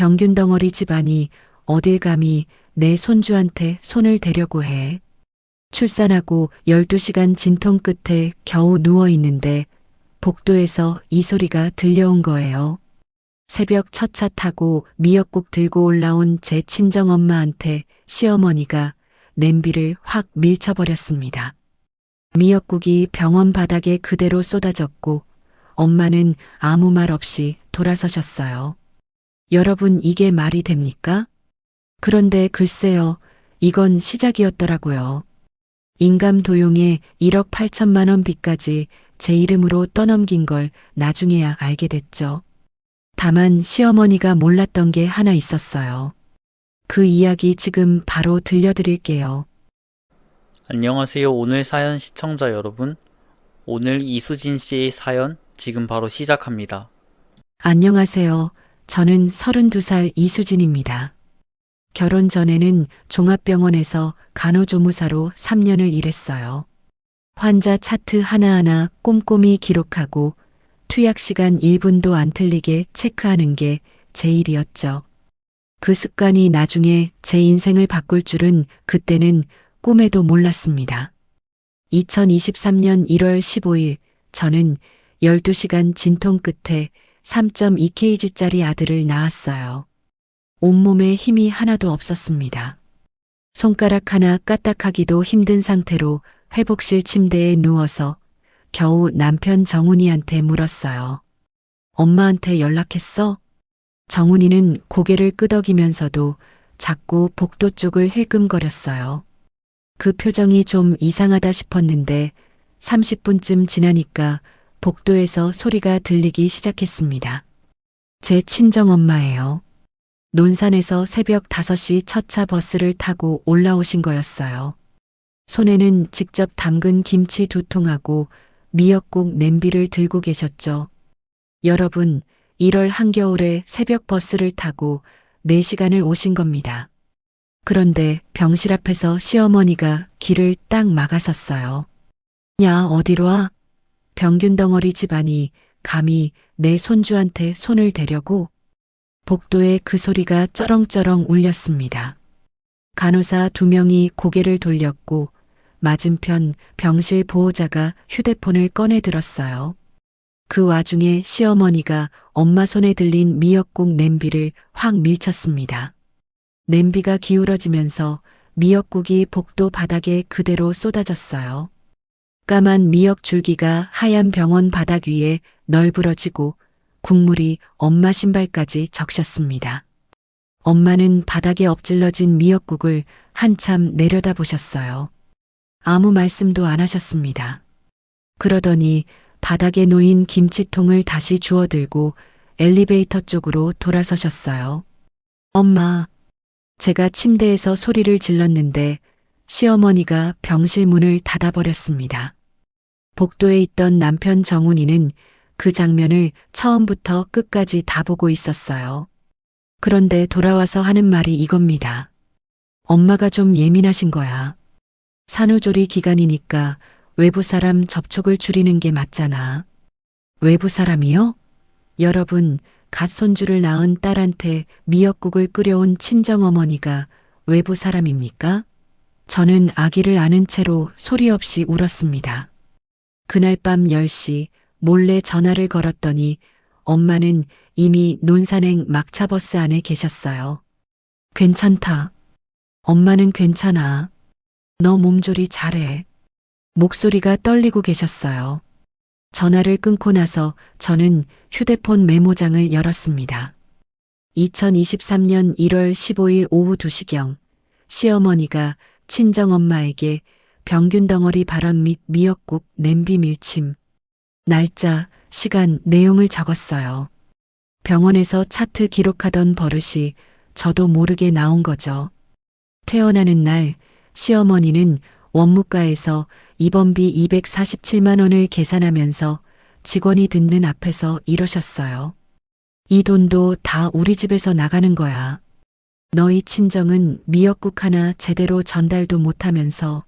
병균덩어리 집안이 어딜 감히 내 손주한테 손을 대려고 해. 출산하고 12시간 진통 끝에 겨우 누워 있는데 복도에서 이 소리가 들려온 거예요. 새벽 첫 차 타고 미역국 들고 올라온 제 친정엄마한테 시어머니가 냄비를 확 밀쳐버렸습니다. 미역국이 병원 바닥에 그대로 쏟아졌고 엄마는 아무 말 없이 돌아서셨어요. 여러분, 이게 말이 됩니까? 그런데 글쎄요, 이건 시작이었더라고요. 인감도용의 1억 8천만 원 빚까지 제 이름으로 떠넘긴 걸 나중에야 알게 됐죠. 다만 시어머니가 몰랐던 게 하나 있었어요. 그 이야기 지금 바로 들려드릴게요. 안녕하세요. 오늘 사연 시청자 여러분. 오늘 이수진 씨의 사연 지금 바로 시작합니다. 안녕하세요. 저는 32살 이수진입니다. 결혼 전에는 종합병원에서 간호조무사로 3년을 일했어요. 환자 차트 하나하나 꼼꼼히 기록하고 투약 시간 1분도 안 틀리게 체크하는 게 제 일이었죠. 그 습관이 나중에 제 인생을 바꿀 줄은 그때는 꿈에도 몰랐습니다. 2023년 1월 15일 저는 12시간 진통 끝에 3.2kg짜리 아들을 낳았어요. 온몸에 힘이 하나도 없었습니다. 손가락 하나 까딱하기도 힘든 상태로 회복실 침대에 누워서 겨우 남편 정훈이한테 물었어요. 엄마한테 연락했어? 정훈이는 고개를 끄덕이면서도 자꾸 복도 쪽을 힐끔거렸어요. 그 표정이 좀 이상하다 싶었는데 30분쯤 지나니까 복도에서 소리가 들리기 시작했습니다. 제 친정엄마예요. 논산에서 새벽 5시 첫 차 버스를 타고 올라오신 거였어요. 손에는 직접 담근 김치 2통하고 미역국 냄비를 들고 계셨죠. 여러분, 1월 한겨울에 새벽 버스를 타고 4시간을 오신 겁니다. 그런데 병실 앞에서 시어머니가 길을 딱 막아섰어요. 야, 어디로 와? 병균덩어리 집안이 감히 내 손주한테 손을 대려고? 복도에 그 소리가 쩌렁쩌렁 울렸습니다. 간호사 2명이 고개를 돌렸고 맞은편 병실 보호자가 휴대폰을 꺼내 들었어요. 그 와중에 시어머니가 엄마 손에 들린 미역국 냄비를 확 밀쳤습니다. 냄비가 기울어지면서 미역국이 복도 바닥에 그대로 쏟아졌어요. 까만 미역 줄기가 하얀 병원 바닥 위에 널브러지고 국물이 엄마 신발까지 적셨습니다. 엄마는 바닥에 엎질러진 미역국을 한참 내려다보셨어요. 아무 말씀도 안 하셨습니다. 그러더니 바닥에 놓인 김치통을 다시 주워들고 엘리베이터 쪽으로 돌아서셨어요. 엄마, 제가 침대에서 소리를 질렀는데 시어머니가 병실 문을 닫아버렸습니다. 복도에 있던 남편 정훈이는 그 장면을 처음부터 끝까지 다 보고 있었어요. 그런데 돌아와서 하는 말이 이겁니다. 엄마가 좀 예민하신 거야. 산후조리 기간이니까 외부 사람 접촉을 줄이는 게 맞잖아. 외부 사람이요? 여러분, 갓 손주를 낳은 딸한테 미역국을 끓여온 친정어머니가 외부 사람입니까? 저는 아기를 안은 채로 소리 없이 울었습니다. 그날 밤 10시 몰래 전화를 걸었더니 엄마는 이미 논산행 막차버스 안에 계셨어요. 괜찮다. 엄마는 괜찮아. 너 몸조리 잘해. 목소리가 떨리고 계셨어요. 전화를 끊고 나서 저는 휴대폰 메모장을 열었습니다. 2023년 1월 15일 오후 2시경 시어머니가 친정엄마에게 병균덩어리 발언 및 미역국 냄비 밀침, 날짜, 시간, 내용을 적었어요. 병원에서 차트 기록하던 버릇이 저도 모르게 나온 거죠. 퇴원하는 날 시어머니는 원무과에서 입원비 247만 원을 계산하면서 직원이 듣는 앞에서 이러셨어요. 이 돈도 다 우리 집에서 나가는 거야. 너희 친정은 미역국 하나 제대로 전달도 못하면서.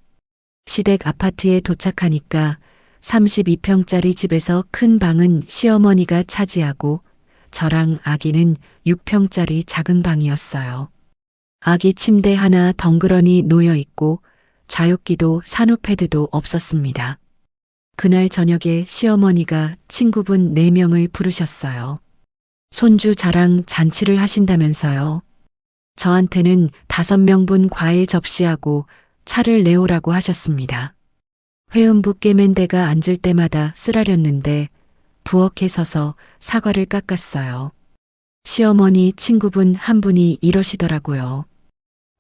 시댁 아파트에 도착하니까 32평짜리 집에서 큰 방은 시어머니가 차지하고 저랑 아기는 6평짜리 작은 방이었어요. 아기 침대 하나 덩그러니 놓여 있고 좌욕기도 산후패드도 없었습니다. 그날 저녁에 시어머니가 친구분 4명을 부르셨어요. 손주 자랑 잔치를 하신다면서요. 저한테는 5명분 과일 접시하고 차를 내오라고 하셨습니다. 회음부 깨맨대가 앉을 때마다 쓰라렸는데 부엌에 서서 사과를 깎았어요. 시어머니 친구분 한 분이 이러시더라고요.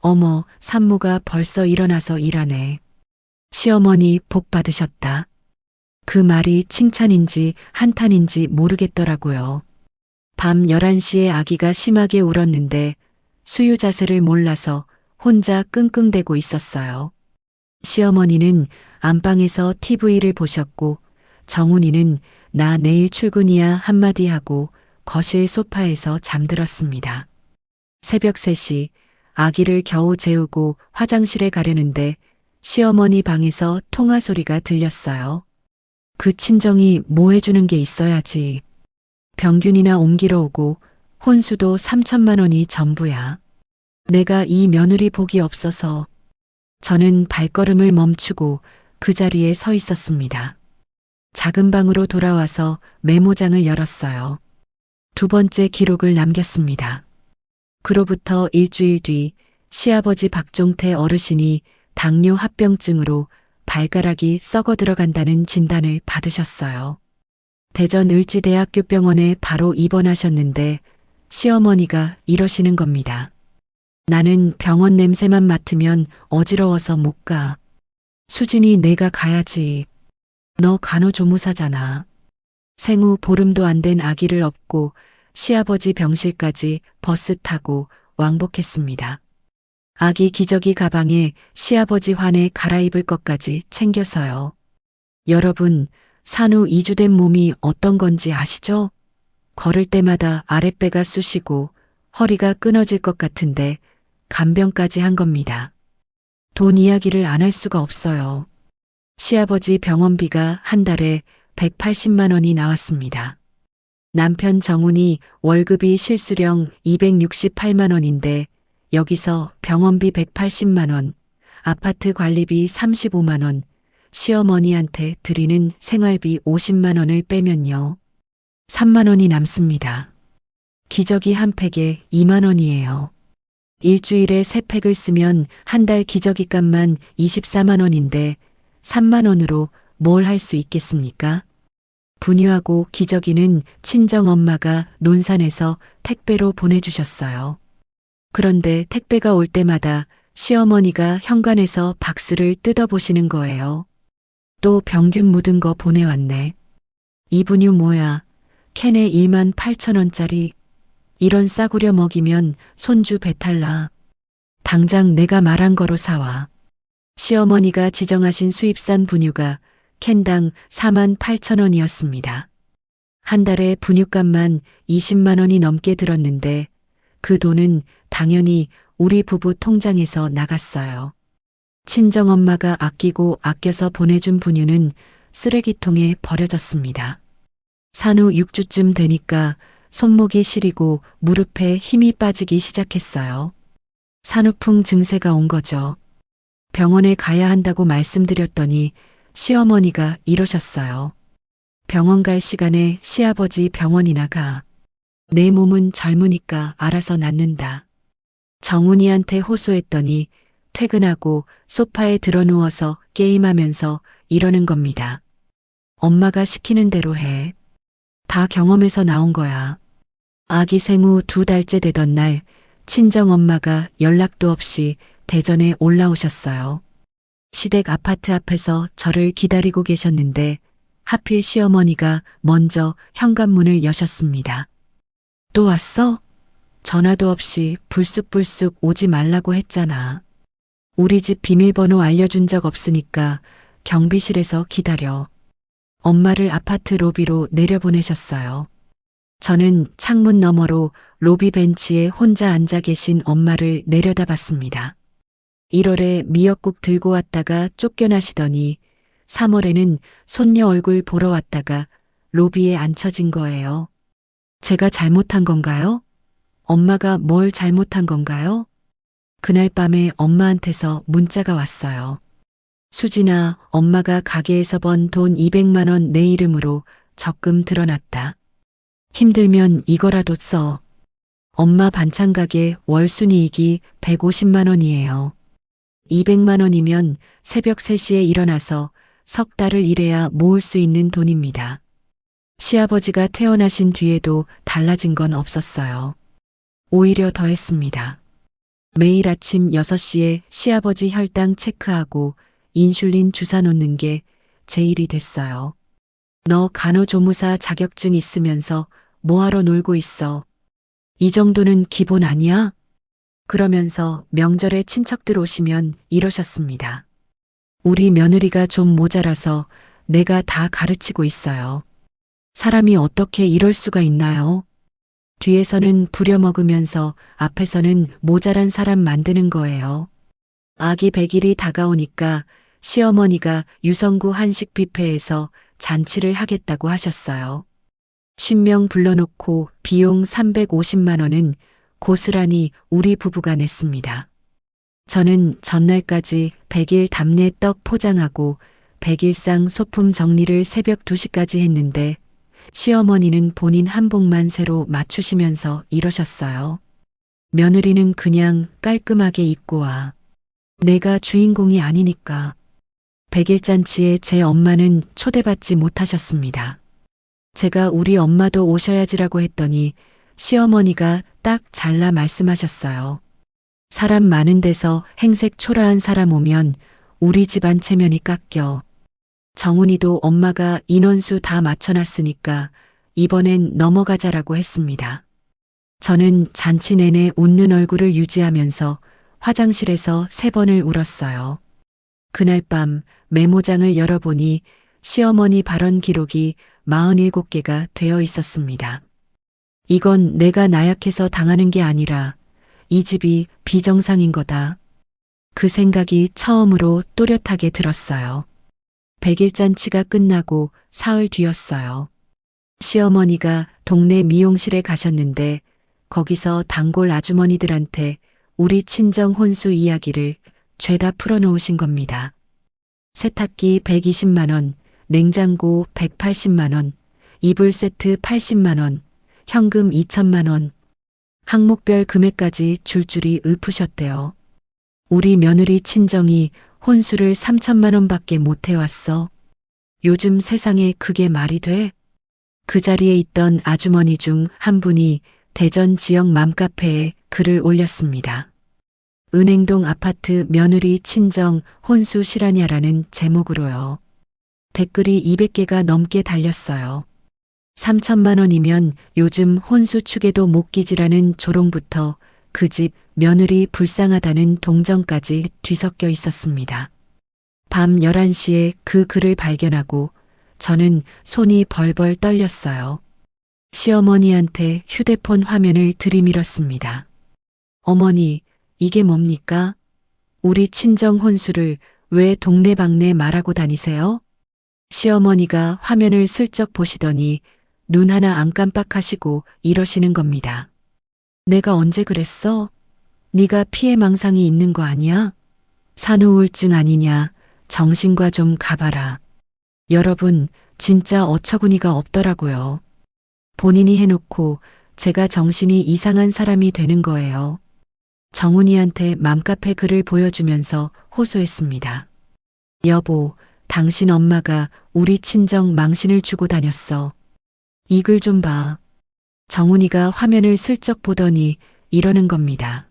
어머, 산모가 벌써 일어나서 일하네. 시어머니 복 받으셨다. 그 말이 칭찬인지 한탄인지 모르겠더라고요. 밤 11시에 아기가 심하게 울었는데 수유 자세를 몰라서 혼자 끙끙대고 있었어요. 시어머니는 안방에서 TV를 보셨고 정훈이는 나 내일 출근이야 한마디 하고 거실 소파에서 잠들었습니다. 새벽 3시 아기를 겨우 재우고 화장실에 가려는데 시어머니 방에서 통화 소리가 들렸어요. 그 친정이 뭐 해주는 게 있어야지. 병균이나 옮기러 오고 혼수도 3천만 원이 전부야. 내가 이 며느리 복이 없어서. 저는 발걸음을 멈추고 그 자리에 서 있었습니다. 작은 방으로 돌아와서 메모장을 열었어요. 2번째 기록을 남겼습니다. 그로부터 일주일 뒤 시아버지 박종태 어르신이 당뇨 합병증으로 발가락이 썩어 들어간다는 진단을 받으셨어요. 대전 을지대학교 병원에 바로 입원하셨는데 시어머니가 이러시는 겁니다. 나는 병원 냄새만 맡으면 어지러워서 못 가. 수진이 내가 가야지. 너 간호조무사잖아. 생후 보름도 안 된 아기를 업고 시아버지 병실까지 버스 타고 왕복했습니다. 아기 기저귀 가방에 시아버지 환에 갈아입을 것까지 챙겨서요. 여러분, 산후 2주 된 몸이 어떤 건지 아시죠? 걸을 때마다 아랫배가 쑤시고 허리가 끊어질 것 같은데 간병까지 한 겁니다. 돈 이야기를 안 할 수가 없어요. 시아버지 병원비가 한 달에 180만 원이 나왔습니다. 남편 정훈이 월급이 실수령 268만 원인데 여기서 병원비 180만 원, 아파트 관리비 35만 원, 시어머니한테 드리는 생활비 50만 원을 빼면요. 3만 원이 남습니다. 기저귀 한 팩에 2만 원이에요. 일주일에 3팩을 쓰면 한 달 기저귀 값만 24만 원인데 3만 원으로 뭘 할 수 있겠습니까? 분유하고 기저귀는 친정엄마가 논산에서 택배로 보내주셨어요. 그런데 택배가 올 때마다 시어머니가 현관에서 박스를 뜯어보시는 거예요. 또 병균 묻은 거 보내왔네. 이 분유 뭐야? 캔에 1만 8천 원짜리. 이런 싸구려 먹이면 손주 배탈 나. 당장 내가 말한 거로 사와. 시어머니가 지정하신 수입산 분유가 캔당 4만 8천 원이었습니다. 한 달에 분유값만 20만 원이 넘게 들었는데 그 돈은 당연히 우리 부부 통장에서 나갔어요. 친정엄마가 아끼고 아껴서 보내준 분유는 쓰레기통에 버려졌습니다. 산후 6주쯤 되니까 손목이 시리고 무릎에 힘이 빠지기 시작했어요. 산후풍 증세가 온 거죠. 병원에 가야 한다고 말씀드렸더니 시어머니가 이러셨어요. 병원 갈 시간에 시아버지 병원이나 가. 내 몸은 젊으니까 알아서 낫는다. 정훈이한테 호소했더니 퇴근하고 소파에 드러누워서 게임하면서 이러는 겁니다. 엄마가 시키는 대로 해. 다 경험에서 나온 거야. 아기 생후 2달째 되던 날 친정엄마가 연락도 없이 대전에 올라오셨어요. 시댁 아파트 앞에서 저를 기다리고 계셨는데 하필 시어머니가 먼저 현관문을 여셨습니다. 또 왔어? 전화도 없이 불쑥불쑥 오지 말라고 했잖아. 우리 집 비밀번호 알려준 적 없으니까 경비실에서 기다려. 엄마를 아파트 로비로 내려보내셨어요. 저는 창문 너머로 로비 벤치에 혼자 앉아 계신 엄마를 내려다봤습니다. 1월에 미역국 들고 왔다가 쫓겨나시더니 3월에는 손녀 얼굴 보러 왔다가 로비에 앉혀진 거예요. 제가 잘못한 건가요? 엄마가 뭘 잘못한 건가요? 그날 밤에 엄마한테서 문자가 왔어요. 수진아, 엄마가 가게에서 번 돈 200만 원 내 이름으로 적금 들어놨다. 힘들면 이거라도 써. 엄마 반찬 가게 월 순이익이 150만 원이에요. 200만 원이면 새벽 3시에 일어나서 석 달을 일해야 모을 수 있는 돈입니다. 시아버지가 퇴원하신 뒤에도 달라진 건 없었어요. 오히려 더했습니다. 매일 아침 6시에 시아버지 혈당 체크하고 인슐린 주사 놓는 게 제 일이 됐어요. 너 간호조무사 자격증 있으면서 뭐하러 놀고 있어? 이 정도는 기본 아니야? 그러면서 명절에 친척들 오시면 이러셨습니다. 우리 며느리가 좀 모자라서 내가 다 가르치고 있어요. 사람이 어떻게 이럴 수가 있나요? 뒤에서는 부려먹으면서 앞에서는 모자란 사람 만드는 거예요. 아기 100일이 다가오니까 시어머니가 유성구 한식 뷔페에서 잔치를 하겠다고 하셨어요. 50명 불러놓고 비용 350만 원은 고스란히 우리 부부가 냈습니다. 저는 전날까지 100일 답례 떡 포장하고 100일상 소품 정리를 새벽 2시까지 했는데 시어머니는 본인 한복만 새로 맞추시면서 이러셨어요. 며느리는 그냥 깔끔하게 입고 와. 내가 주인공이 아니니까. 100일 잔치에 제 엄마는 초대받지 못하셨습니다. 제가 우리 엄마도 오셔야지라고 했더니 시어머니가 딱 잘라 말씀하셨어요. 사람 많은 데서 행색 초라한 사람 오면 우리 집안 체면이 깎여. 정훈이도 엄마가 인원수 다 맞춰놨으니까 이번엔 넘어가자라고 했습니다. 저는 잔치 내내 웃는 얼굴을 유지하면서 화장실에서 3번을 울었어요. 그날 밤 메모장을 열어보니 시어머니 발언 기록이 47개가 되어 있었습니다. 이건 내가 나약해서 당하는 게 아니라 이 집이 비정상인 거다. 그 생각이 처음으로 또렷하게 들었어요. 100일 잔치가 끝나고 사흘 뒤였어요. 시어머니가 동네 미용실에 가셨는데 거기서 단골 아주머니들한테 우리 친정 혼수 이야기를 죄다 풀어놓으신 겁니다. 세탁기 120만 원, 냉장고 180만 원, 이불 세트 80만 원, 현금 2천만 원, 항목별 금액까지 줄줄이 읊으셨대요. 우리 며느리 친정이 혼수를 3천만 원밖에 못 해왔어. 요즘 세상에 그게 말이 돼? 그 자리에 있던 아주머니 중 한 분이 대전 지역 맘카페에 글을 올렸습니다. 은행동 아파트 며느리 친정 혼수 실하냐라는 제목으로요. 댓글이 200개가 넘게 달렸어요. 3천만 원이면 요즘 혼수 축에도 못 끼지라는 조롱부터 그 집 며느리 불쌍하다는 동정까지 뒤섞여 있었습니다. 밤 11시에 그 글을 발견하고 저는 손이 벌벌 떨렸어요. 시어머니한테 휴대폰 화면을 들이밀었습니다. 어머니, 이게 뭡니까? 우리 친정 혼수를 왜 동네방네 말하고 다니세요? 시어머니가 화면을 슬쩍 보시더니 눈 하나 안 깜빡하시고 이러시는 겁니다. 내가 언제 그랬어? 네가 피해망상이 있는 거 아니야? 산후우울증 아니냐? 정신과 좀 가봐라. 여러분, 진짜 어처구니가 없더라고요. 본인이 해놓고 제가 정신이 이상한 사람이 되는 거예요. 정훈이한테 맘카페 글을 보여주면서 호소했습니다. 여보, 당신 엄마가 우리 친정 망신을 주고 다녔어. 이 글 좀 봐. 정훈이가 화면을 슬쩍 보더니 이러는 겁니다.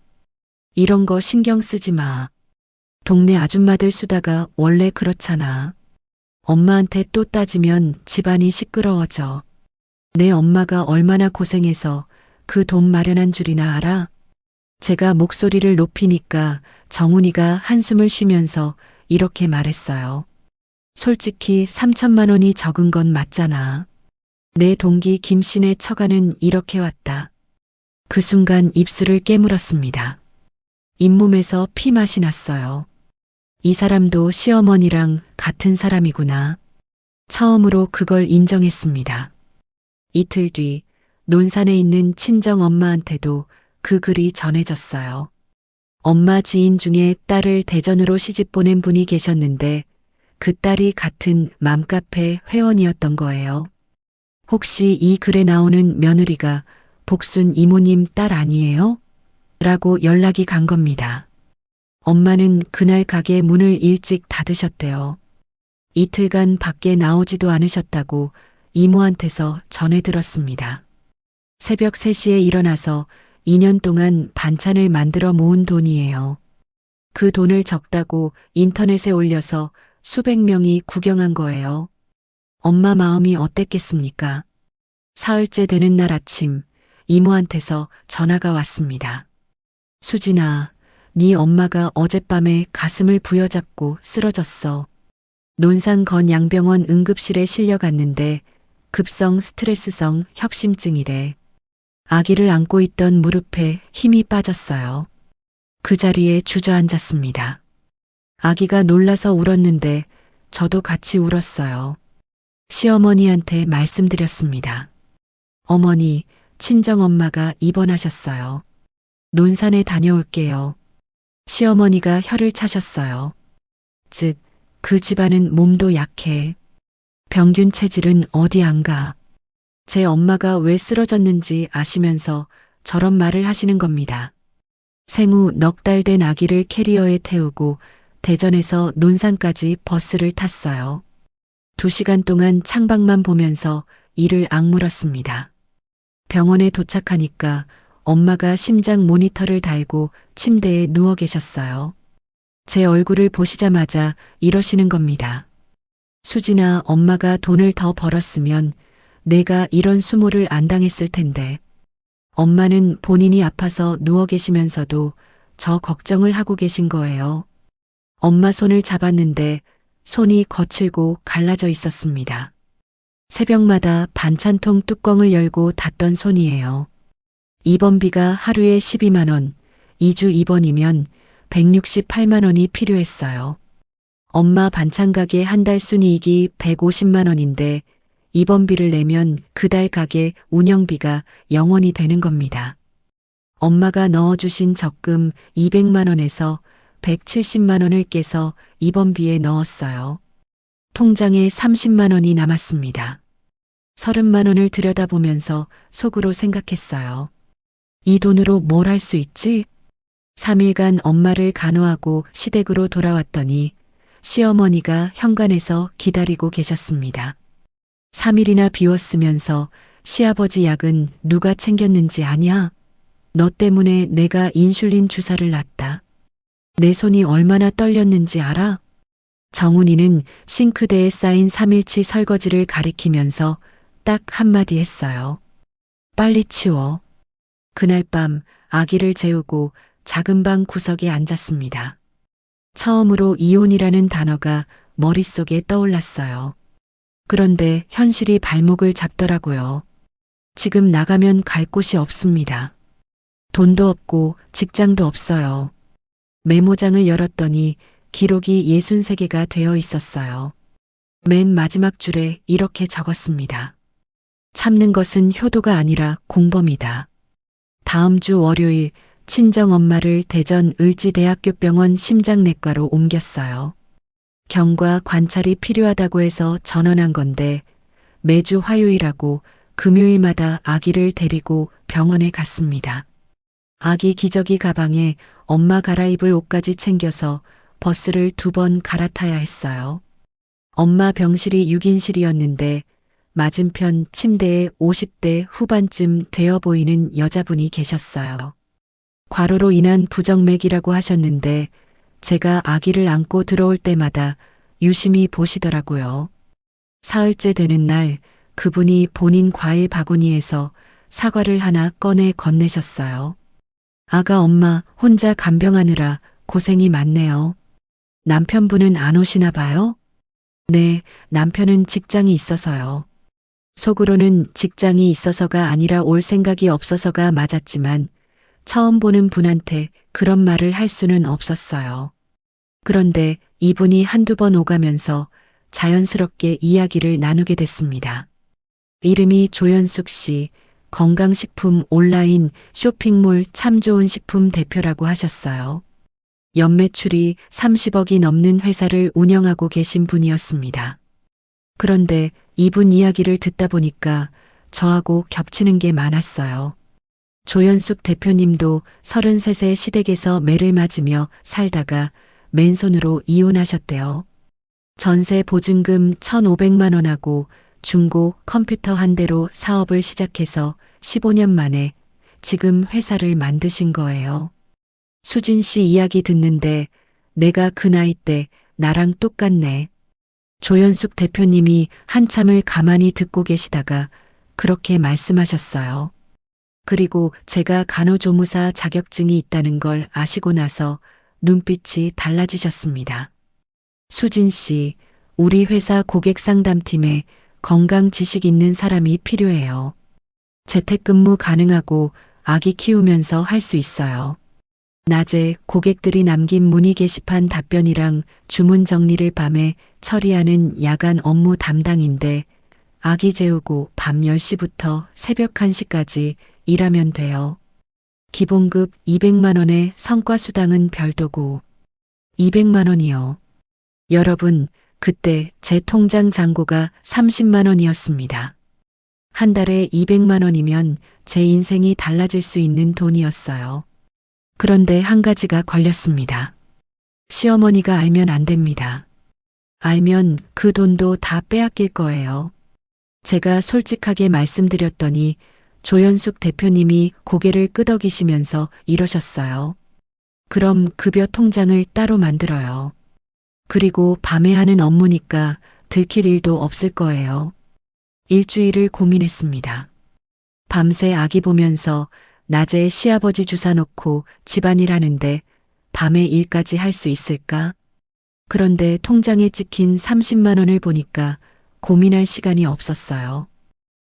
이런 거 신경 쓰지 마. 동네 아줌마들 수다가 원래 그렇잖아. 엄마한테 또 따지면 집안이 시끄러워져. 내 엄마가 얼마나 고생해서 그 돈 마련한 줄이나 알아? 제가 목소리를 높이니까 정훈이가 한숨을 쉬면서 이렇게 말했어요. 솔직히 3천만 원이 적은 건 맞잖아. 내 동기 김씨네 처가는 이렇게 왔다. 그 순간 입술을 깨물었습니다. 잇몸에서 피맛이 났어요. 이 사람도 시어머니랑 같은 사람이구나. 처음으로 그걸 인정했습니다. 이틀 뒤 논산에 있는 친정 엄마한테도 그 글이 전해졌어요. 엄마 지인 중에 딸을 대전으로 시집 보낸 분이 계셨는데 그 딸이 같은 맘카페 회원이었던 거예요. 혹시 이 글에 나오는 며느리가 복순 이모님 딸 아니에요? 라고 연락이 간 겁니다. 엄마는 그날 가게 문을 일찍 닫으셨대요. 이틀간 밖에 나오지도 않으셨다고 이모한테서 전해 들었습니다. 새벽 3시에 일어나서 2년 동안 반찬을 만들어 모은 돈이에요. 그 돈을 적다고 인터넷에 올려서 수백 명이 구경한 거예요. 엄마 마음이 어땠겠습니까? 사흘째 되는 날 아침 이모한테서 전화가 왔습니다. 수진아, 네 엄마가 어젯밤에 가슴을 부여잡고 쓰러졌어. 논산 건 양병원 응급실에 실려갔는데 급성 스트레스성 협심증이래. 아기를 안고 있던 무릎에 힘이 빠졌어요. 그 자리에 주저앉았습니다. 아기가 놀라서 울었는데 저도 같이 울었어요. 시어머니한테 말씀드렸습니다. 어머니, 친정엄마가 입원하셨어요. 논산에 다녀올게요. 시어머니가 혀를 차셨어요. 즉, 그 집안은 몸도 약해. 병균 체질은 어디 안 가. 제 엄마가 왜 쓰러졌는지 아시면서 저런 말을 하시는 겁니다. 생후 넉 달 된 아기를 캐리어에 태우고 대전에서 논산까지 버스를 탔어요. 2시간 동안 창밖만 보면서 이를 악물었습니다. 병원에 도착하니까 엄마가 심장 모니터를 달고 침대에 누워 계셨어요. 제 얼굴을 보시자마자 이러시는 겁니다. 수진아, 엄마가 돈을 더 벌었으면 내가 이런 수모를 안 당했을 텐데. 엄마는 본인이 아파서 누워 계시면서도 저 걱정을 하고 계신 거예요. 엄마 손을 잡았는데 손이 거칠고 갈라져 있었습니다. 새벽마다 반찬통 뚜껑을 열고 닫던 손이에요. 입원비가 하루에 12만 원, 2주 입원이면 168만 원이 필요했어요. 엄마 반찬 가게 한 달 순이익이 150만 원인데 입원비를 내면 그 달 가게 운영비가 0원이 되는 겁니다. 엄마가 넣어주신 적금 200만 원에서 170만 원을 깨서 입원비에 넣었어요. 통장에 30만 원이 남았습니다. 30만 원을 들여다보면서 속으로 생각했어요. 이 돈으로 뭘 할 수 있지? 3일간 엄마를 간호하고 시댁으로 돌아왔더니 시어머니가 현관에서 기다리고 계셨습니다. 3일이나 비웠으면서 시아버지 약은 누가 챙겼는지 아냐? 너 때문에 내가 인슐린 주사를 놨다. 내 손이 얼마나 떨렸는지 알아? 정훈이는 싱크대에 쌓인 3일치 설거지를 가리키면서 딱 한마디 했어요. 빨리 치워. 그날 밤 아기를 재우고 작은 방 구석에 앉았습니다. 처음으로 이혼이라는 단어가 머릿속에 떠올랐어요. 그런데 현실이 발목을 잡더라고요. 지금 나가면 갈 곳이 없습니다. 돈도 없고 직장도 없어요. 메모장을 열었더니 기록이 63개가 되어 있었어요. 맨 마지막 줄에 이렇게 적었습니다. 참는 것은 효도가 아니라 공범이다. 다음 주 월요일 친정엄마를 대전 을지대학교병원 심장내과로 옮겼어요. 경과 관찰이 필요하다고 해서 전원한 건데 매주 화요일하고 금요일마다 아기를 데리고 병원에 갔습니다. 아기 기저귀 가방에 엄마 갈아입을 옷까지 챙겨서 버스를 2번 갈아타야 했어요. 엄마 병실이 6인실이었는데 맞은편 침대에 50대 후반쯤 되어 보이는 여자분이 계셨어요. 과로로 인한 부정맥이라고 하셨는데 제가 아기를 안고 들어올 때마다 유심히 보시더라고요. 사흘째 되는 날 그분이 본인 과일 바구니에서 사과를 하나 꺼내 건네셨어요. 아가 엄마 혼자 간병하느라 고생이 많네요. 남편분은 안 오시나 봐요? 네, 남편은 직장이 있어서요. 속으로는 직장이 있어서가 아니라 올 생각이 없어서가 맞았지만 처음 보는 분한테 그런 말을 할 수는 없었어요. 그런데 이분이 한두 번 오가면서 자연스럽게 이야기를 나누게 됐습니다. 이름이 조연숙 씨, 건강식품 온라인 쇼핑몰 참 좋은 식품 대표라고 하셨어요. 연매출이 30억이 넘는 회사를 운영하고 계신 분이었습니다. 그런데 이분 이야기를 듣다 보니까 저하고 겹치는 게 많았어요. 조연숙 대표님도 33세 시댁에서 매를 맞으며 살다가 맨손으로 이혼하셨대요. 전세 보증금 1,500만 원하고 중고 컴퓨터 한 대로 사업을 시작해서 15년 만에 지금 회사를 만드신 거예요. 수진 씨 이야기 듣는데 내가 그 나이 때 나랑 똑같네. 조연숙 대표님이 한참을 가만히 듣고 계시다가 그렇게 말씀하셨어요. 그리고 제가 간호조무사 자격증이 있다는 걸 아시고 나서 눈빛이 달라지셨습니다. 수진 씨, 우리 회사 고객 상담팀에 건강 지식 있는 사람이 필요해요. 재택근무 가능하고 아기 키우면서 할 수 있어요. 낮에 고객들이 남긴 문의 게시판 답변이랑 주문 정리를 밤에 처리하는 야간 업무 담당인데 아기 재우고 밤 10시부터 새벽 1시까지 일하면 돼요. 기본급 200만 원에 성과수당은 별도고 200만 원이요. 여러분, 그때 제 통장 잔고가 30만 원이었습니다. 한 달에 200만 원이면 제 인생이 달라질 수 있는 돈이었어요. 그런데 한 가지가 걸렸습니다. 시어머니가 알면 안 됩니다. 알면 그 돈도 다 빼앗길 거예요. 제가 솔직하게 말씀드렸더니 조연숙 대표님이 고개를 끄덕이시면서 이러셨어요. 그럼 급여 통장을 따로 만들어요. 그리고 밤에 하는 업무니까 들킬 일도 없을 거예요. 일주일을 고민했습니다. 밤새 아기 보면서 낮에 시아버지 주사 놓고 집안일 하는데 밤에 일까지 할 수 있을까? 그런데 통장에 찍힌 30만 원을 보니까 고민할 시간이 없었어요.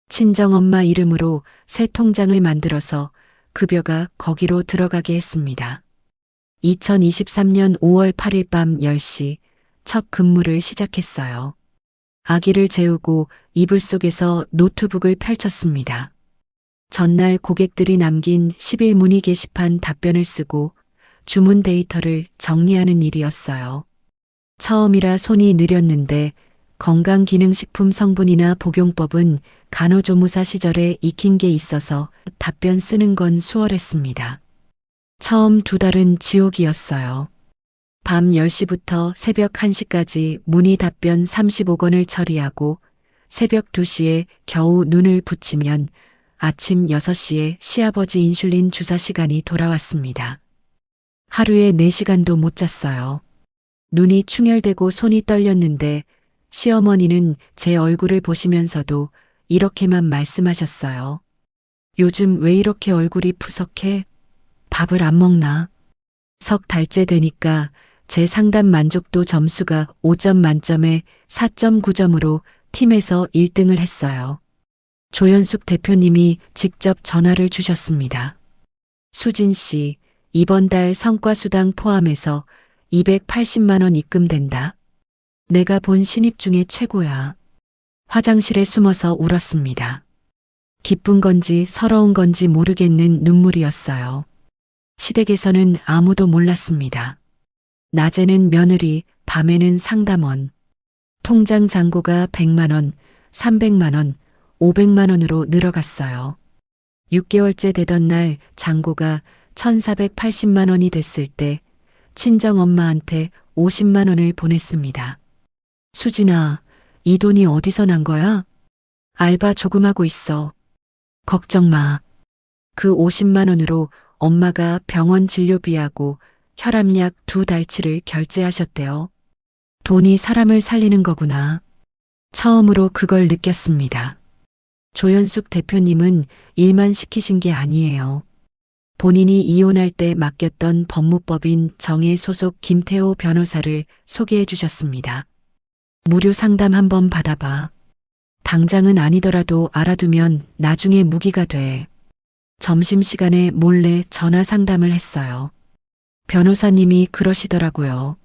친정엄마 이름으로 새 통장을 만들어서 급여가 거기로 들어가게 했습니다. 2023년 5월 8일 밤 10시 첫 근무를 시작했어요. 아기를 재우고 이불 속에서 노트북을 펼쳤습니다. 전날 고객들이 남긴 10일 문의 게시판 답변을 쓰고 주문 데이터를 정리하는 일이었어요. 처음이라 손이 느렸는데 건강기능식품 성분이나 복용법은 간호조무사 시절에 익힌 게 있어서 답변 쓰는 건 수월했습니다. 처음 2달은 지옥이었어요. 밤 10시부터 새벽 1시까지 문의 답변 35건을 처리하고 새벽 2시에 겨우 눈을 붙이면 아침 6시에 시아버지 인슐린 주사 시간이 돌아왔습니다. 하루에 4시간도 못 잤어요. 눈이 충혈되고 손이 떨렸는데 시어머니는 제 얼굴을 보시면서도 이렇게만 말씀하셨어요. 요즘 왜 이렇게 얼굴이 푸석해? 밥을 안 먹나? 석 달째 되니까 제 상담 만족도 점수가 5점 만점에 4.9점으로 팀에서 1등을 했어요. 조연숙 대표님이 직접 전화를 주셨습니다. 수진 씨, 이번 달 성과수당 포함해서 280만 원 입금된다. 내가 본 신입 중에 최고야. 화장실에 숨어서 울었습니다. 기쁜 건지 서러운 건지 모르겠는 눈물이었어요. 시댁에서는 아무도 몰랐습니다. 낮에는 며느리, 밤에는 상담원. 통장 잔고가 100만 원, 300만 원, 500만 원으로 늘어갔어요. 6개월째 되던 날 잔고가 1,480만 원이 됐을 때 친정엄마한테 50만 원을 보냈습니다. 수진아, 이 돈이 어디서 난 거야? 알바 조금 하고 있어. 걱정 마. 그 50만 원으로 엄마가 병원 진료비하고 혈압약 2달치를 결제하셨대요. 돈이 사람을 살리는 거구나. 처음으로 그걸 느꼈습니다. 조연숙 대표님은 일만 시키신 게 아니에요. 본인이 이혼할 때 맡겼던 법무법인 정혜 소속 김태호 변호사를 소개해 주셨습니다. 무료 상담 한번 받아봐. 당장은 아니더라도 알아두면 나중에 무기가 돼. 점심시간에 몰래 전화 상담을 했어요. 변호사님이 그러시더라고요.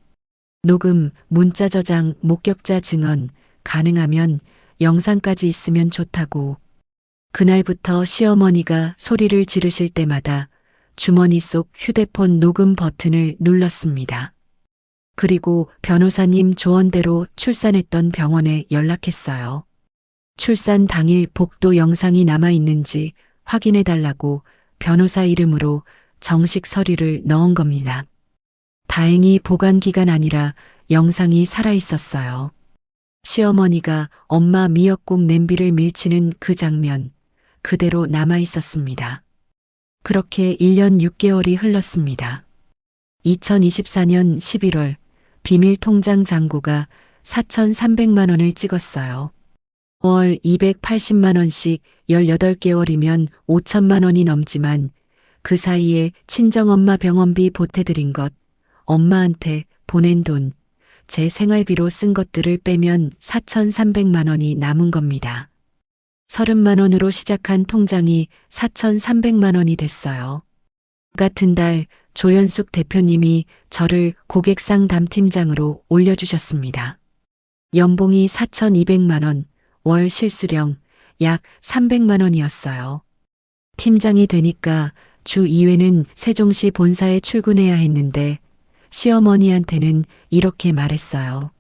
녹음, 문자 저장, 목격자 증언, 가능하면 영상까지 있으면 좋다고. 그날부터 시어머니가 소리를 지르실 때마다 주머니 속 휴대폰 녹음 버튼을 눌렀습니다. 그리고 변호사님 조언대로 출산했던 병원에 연락했어요. 출산 당일 복도 영상이 남아 있는지 확인해 달라고 변호사 이름으로 정식 서류를 넣은 겁니다. 다행히 보관 기간 아니라 영상이 살아 있었어요. 시어머니가 엄마 미역국 냄비를 밀치는 그 장면 그대로 남아 있었습니다. 그렇게 1년 6개월이 흘렀습니다. 2024년 11월 비밀 통장 잔고가 4,300만 원을 찍었어요. 월 280만 원씩 18개월이면 5천만 원이 넘지만 그 사이에 친정엄마 병원비 보태드린 것, 엄마한테 보낸 돈, 제 생활비로 쓴 것들을 빼면 4,300만 원이 남은 겁니다. 30만 원으로 시작한 통장이 4,300만 원이 됐어요. 같은 달 조연숙 대표님이 저를 고객상담팀장으로 올려주셨습니다. 연봉이 4,200만 원, 월 실수령 약 300만 원이었어요. 팀장이 되니까 주 2회는 세종시 본사에 출근해야 했는데 시어머니한테는 이렇게 말했어요.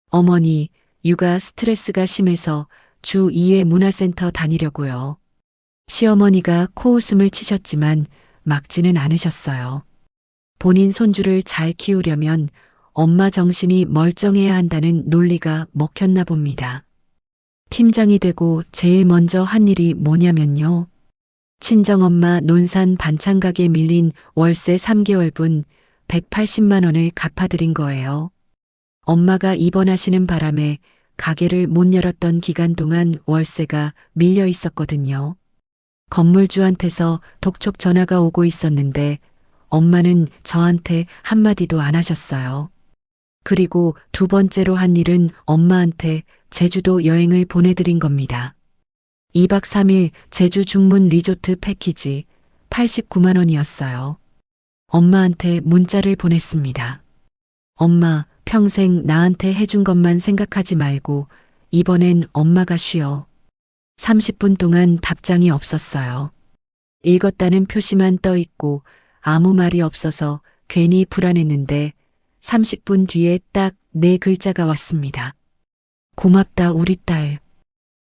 어머니, 육아 스트레스가 심해서 주 2회 문화센터 다니려고요. 시어머니가 코웃음을 치셨지만 막지는 않으셨어요. 본인 손주를 잘 키우려면 엄마 정신이 멀쩡해야 한다는 논리가 먹혔나 봅니다. 팀장이 되고 제일 먼저 한 일이 뭐냐면요. 친정엄마 논산 반찬 가게 밀린 월세 3개월분 180만 원을 갚아드린 거예요. 엄마가 입원하시는 바람에 가게를 못 열었던 기간 동안 월세가 밀려 있었거든요. 건물주한테서 독촉 전화가 오고 있었는데 엄마는 저한테 한마디도 안 하셨어요. 그리고 두 번째로 한 일은 엄마한테 제주도 여행을 보내드린 겁니다. 2박 3일 제주 중문 리조트 패키지 89만 원이었어요. 엄마한테 문자를 보냈습니다. 엄마, 평생 나한테 해준 것만 생각하지 말고 이번엔 엄마가 쉬어. 30분 동안 답장이 없었어요. 읽었다는 표시만 떠 있고 아무 말이 없어서 괜히 불안했는데 30분 뒤에 딱 4글자가 왔습니다. 고맙다 우리 딸.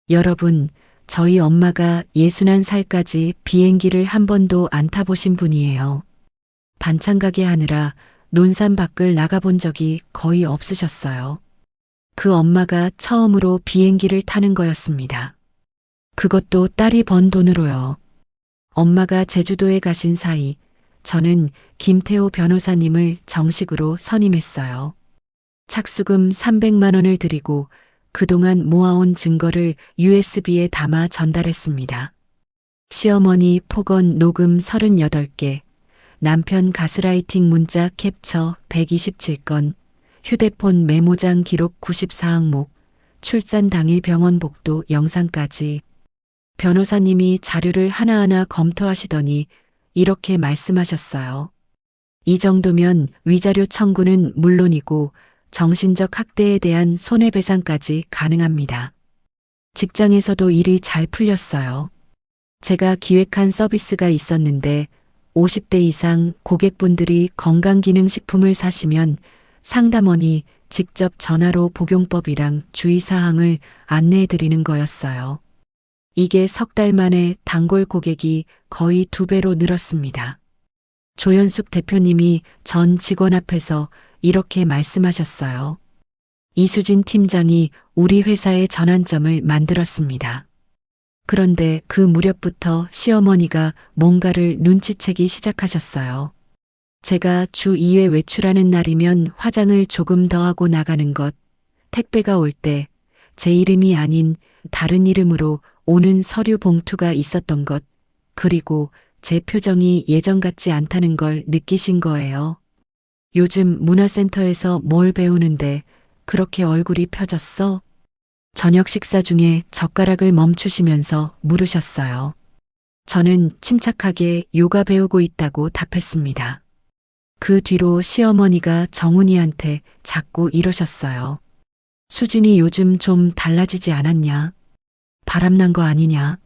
여러분, 저희 엄마가 61살까지 비행기를 한 번도 안 타보신 분이에요. 반찬 가게 하느라 논산 밖을 나가본 적이 거의 없으셨어요. 그 엄마가 처음으로 비행기를 타는 거였습니다. 그것도 딸이 번 돈으로요. 엄마가 제주도에 가신 사이 저는 김태호 변호사님을 정식으로 선임했어요. 착수금 300만 원을 드리고 그동안 모아온 증거를 USB에 담아 전달했습니다. 시어머니 폭언 녹음 38개, 남편 가스라이팅 문자 캡처 127건, 휴대폰 메모장 기록 94항목, 출산 당일 병원 복도 영상까지. 변호사님이 자료를 하나하나 검토하시더니 이렇게 말씀하셨어요. 이 정도면 위자료 청구는 물론이고 정신적 학대에 대한 손해배상까지 가능합니다. 직장에서도 일이 잘 풀렸어요. 제가 기획한 서비스가 있었는데 50대 이상 고객분들이 건강기능식품을 사시면 상담원이 직접 전화로 복용법이랑 주의사항을 안내해 드리는 거였어요. 이게 석 달 만에 단골 고객이 거의 2배로 늘었습니다. 조연숙 대표님이 전 직원 앞에서 이렇게 말씀하셨어요. 이수진 팀장이 우리 회사의 전환점을 만들었습니다. 그런데 그 무렵부터 시어머니가 뭔가를 눈치채기 시작하셨어요. 제가 주 2회 외출하는 날이면 화장을 조금 더 하고 나가는 것, 택배가 올 때 제 이름이 아닌 다른 이름으로 오는 서류 봉투가 있었던 것, 그리고 제 표정이 예전 같지 않다는 걸 느끼신 거예요. 요즘 문화센터에서 뭘 배우는데 그렇게 얼굴이 펴졌어? 저녁 식사 중에 젓가락을 멈추시면서 물으셨어요. 저는 침착하게 요가 배우고 있다고 답했습니다. 그 뒤로 시어머니가 정훈이한테 자꾸 이러셨어요. 수진이 요즘 좀 달라지지 않았냐? 바람난 거 아니냐?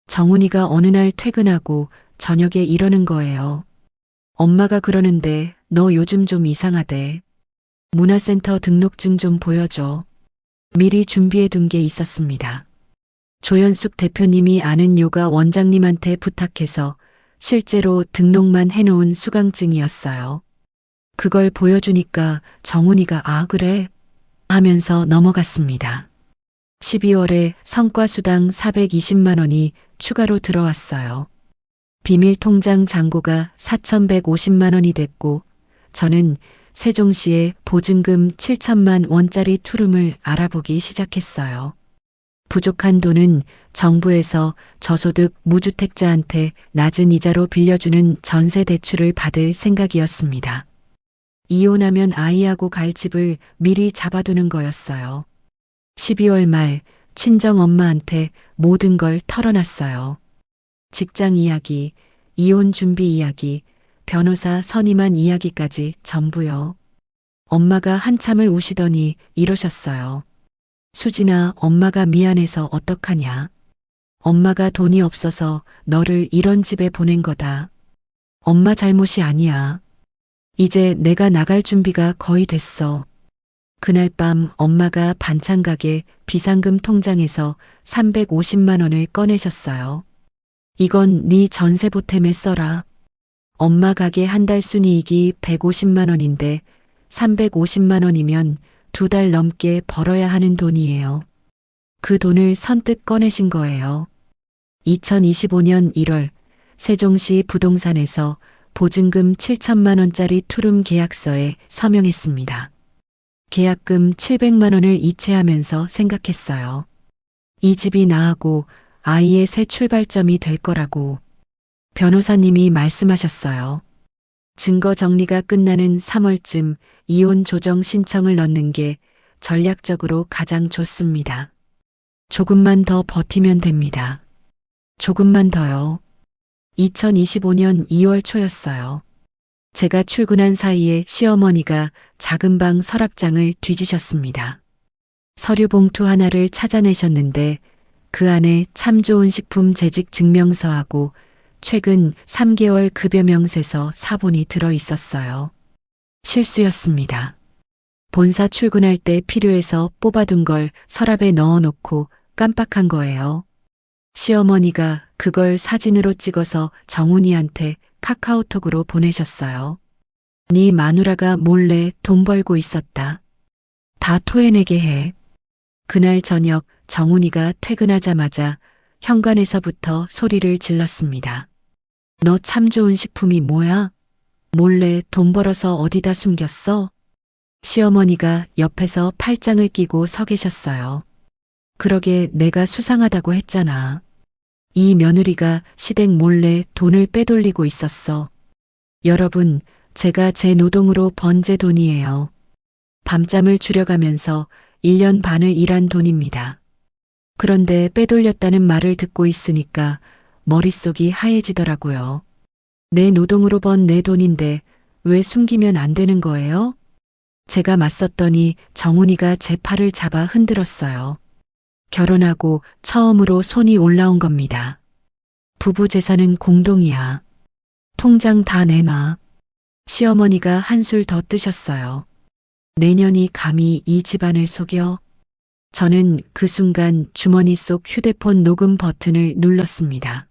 정훈이가 어느 날 퇴근하고 저녁에 이러는 거예요. 엄마가 그러는데 너 요즘 좀 이상하대. 문화센터 등록증 좀 보여줘. 미리 준비해 둔 게 있었습니다. 조연숙 대표님이 아는 요가 원장님한테 부탁해서 실제로 등록만 해놓은 수강증이었어요. 그걸 보여주니까 정훈이가 아 그래? 하면서 넘어갔습니다. 12월에 성과수당 420만 원이 추가로 들어왔어요. 비밀 통장 잔고가 4,150만 원이 됐고 저는 세종시에 보증금 7천만 원짜리 투룸을 알아보기 시작했어요. 부족한 돈은 정부에서 저소득 무주택자한테 낮은 이자로 빌려주는 전세 대출을 받을 생각이었습니다. 이혼하면 아이하고 갈 집을 미리 잡아두는 거였어요. 12월 말 친정 엄마한테 모든 걸 털어놨어요. 직장 이야기, 이혼 준비 이야기, 변호사 선임한 이야기까지 전부요. 엄마가 한참을 우시더니 이러셨어요. 수진아, 엄마가 미안해서 어떡하냐. 엄마가 돈이 없어서 너를 이런 집에 보낸 거다. 엄마 잘못이 아니야. 이제 내가 나갈 준비가 거의 됐어. 그날 밤 엄마가 반찬 가게 비상금 통장에서 350만 원을 꺼내셨어요. 이건 네 전세 보탬에 써라. 엄마 가게 한 달 순이익이 150만 원인데 350만 원이면 2달 넘게 벌어야 하는 돈이에요. 그 돈을 선뜻 꺼내신 거예요. 2025년 1월 세종시 부동산에서 보증금 7천만 원짜리 투룸 계약서에 서명했습니다. 계약금 700만 원을 이체하면서 생각했어요. 이 집이 나하고 아이의 새 출발점이 될 거라고 변호사님이 말씀하셨어요. 증거 정리가 끝나는 3월쯤 이혼 조정 신청을 넣는 게 전략적으로 가장 좋습니다. 조금만 더 버티면 됩니다. 조금만 더요. 2025년 2월 초였어요. 제가 출근한 사이에 시어머니가 작은 방 서랍장을 뒤지셨습니다. 서류 봉투 하나를 찾아내셨는데 그 안에 참 좋은 식품 재직 증명서하고 최근 3개월 급여 명세서 사본이 들어 있었어요. 실수였습니다. 본사 출근할 때 필요해서 뽑아둔 걸 서랍에 넣어놓고 깜빡한 거예요. 시어머니가 그걸 사진으로 찍어서 정훈이한테 카카오톡으로 보내셨어요. 네 마누라가 몰래 돈 벌고 있었다. 다 토해내게 해. 그날 저녁 정훈이가 퇴근하자마자 현관에서부터 소리를 질렀습니다. 너 참 좋은 식품이 뭐야? 몰래 돈 벌어서 어디다 숨겼어? 시어머니가 옆에서 팔짱을 끼고 서 계셨어요. 그러게 내가 수상하다고 했잖아. 이 며느리가 시댁 몰래 돈을 빼돌리고 있었어. 여러분, 제가 제 노동으로 번 제 돈이에요. 밤잠을 줄여가면서 1년 반을 일한 돈입니다. 그런데 빼돌렸다는 말을 듣고 있으니까 머릿속이 하얘지더라고요. 내 노동으로 번 내 돈인데 왜 숨기면 안 되는 거예요? 제가 맞섰더니 정훈이가 제 팔을 잡아 흔들었어요. 결혼하고 처음으로 손이 올라온 겁니다. 부부 재산은 공동이야. 통장 다 내놔. 시어머니가 한술 더 뜨셨어요. 내년이 감히 이 집안을 속여? 저는 그 순간 주머니 속 휴대폰 녹음 버튼을 눌렀습니다.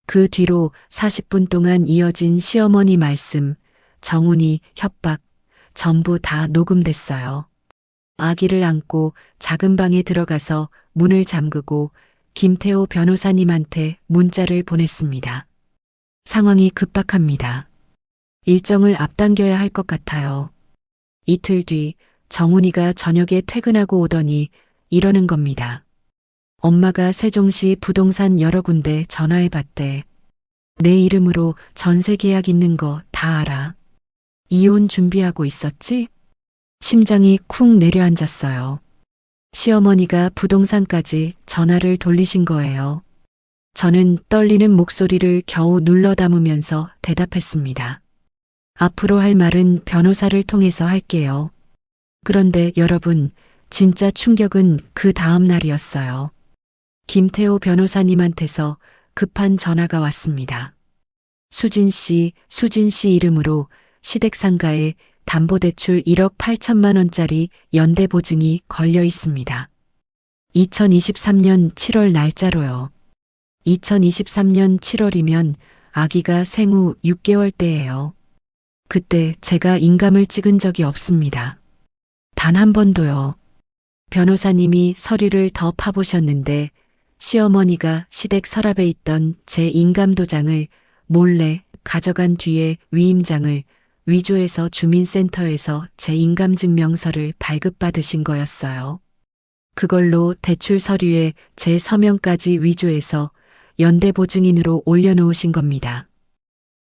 그 뒤로 40분 동안 이어진 시어머니 말씀, 정훈이 협박, 전부 다 녹음됐어요. 아기를 안고 작은 방에 들어가서 문을 잠그고 김태호 변호사님한테 문자를 보냈습니다. 상황이 급박합니다. 일정을 앞당겨야 할 것 같아요. 이틀 뒤 정훈이가 저녁에 퇴근하고 오더니 이러는 겁니다. 엄마가 세종시 부동산 여러 군데 전화해 봤대. 내 이름으로 전세 계약 있는 거 다 알아. 이혼 준비하고 있었지? 심장이 쿵 내려앉았어요. 시어머니가 부동산까지 전화를 돌리신 거예요. 저는 떨리는 목소리를 겨우 눌러 담으면서 대답했습니다. 앞으로 할 말은 변호사를 통해서 할게요. 그런데 여러분, 진짜 충격은 그 다음 날이었어요. 김태호 변호사님한테서 급한 전화가 왔습니다. 수진 씨 이름으로 시댁상가에 담보대출 1억 8천만 원짜리 연대보증이 걸려 있습니다. 2023년 7월 날짜로요. 2023년 7월이면 아기가 생후 6개월 때예요. 그때 제가 인감을 찍은 적이 없습니다. 단 한 번도요. 변호사님이 서류를 더 파보셨는데 시어머니가 시댁 서랍에 있던 제 인감도장을 몰래 가져간 뒤에 위임장을 위조해서 주민센터에서 제 인감증명서를 발급받으신 거였어요. 그걸로 대출 서류에 제 서명까지 위조해서 연대보증인으로 올려놓으신 겁니다.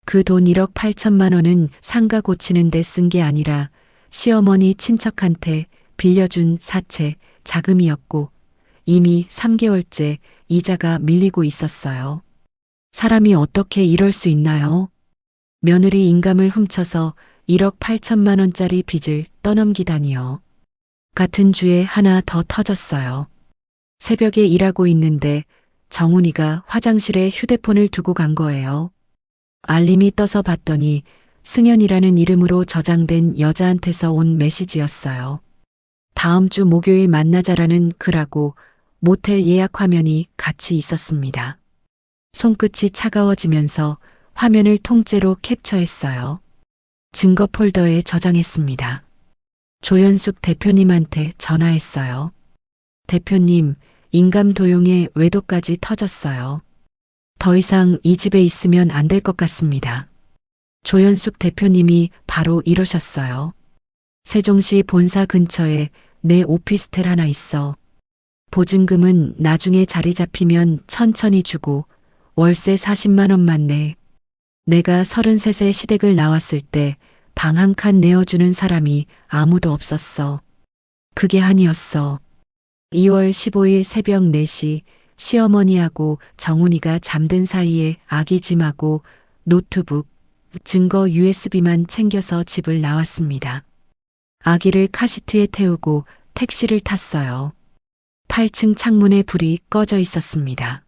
그 돈 1억 8천만 원은 상가 고치는 데 쓴 게 아니라 시어머니 친척한테 빌려준 사채 자금이었고 이미 3개월째 이자가 밀리고 있었어요. 사람이 어떻게 이럴 수 있나요? 며느리 인감을 훔쳐서 1억 8천만 원짜리 빚을 떠넘기다니요. 같은 주에 하나 더 터졌어요. 새벽에 일하고 있는데 정훈이가 화장실에 휴대폰을 두고 간 거예요. 알림이 떠서 봤더니 승연이라는 이름으로 저장된 여자한테서 온 메시지였어요. 다음 주 목요일 만나자라는 글하고 모텔 예약 화면이 같이 있었습니다. 손끝이 차가워지면서 화면을 통째로 캡처했어요. 증거 폴더에 저장했습니다. 조연숙 대표님한테 전화했어요. 대표님, 인감 도용에 외도까지 터졌어요. 더 이상 이 집에 있으면 안 될 것 같습니다. 조연숙 대표님이 바로 이러셨어요. 세종시 본사 근처에 내 오피스텔 하나 있어. 보증금은 나중에 자리 잡히면 천천히 주고 월세 40만 원만 내. 내가 33세 시댁을 나왔을 때 방 한 칸 내어주는 사람이 아무도 없었어. 그게 한이었어. 2월 15일 새벽 4시 시어머니하고 정훈이가 잠든 사이에 아기 짐하고 노트북, 증거 USB만 챙겨서 집을 나왔습니다. 아기를 카시트에 태우고 택시를 탔어요. 8층 창문에 불이 꺼져 있었습니다.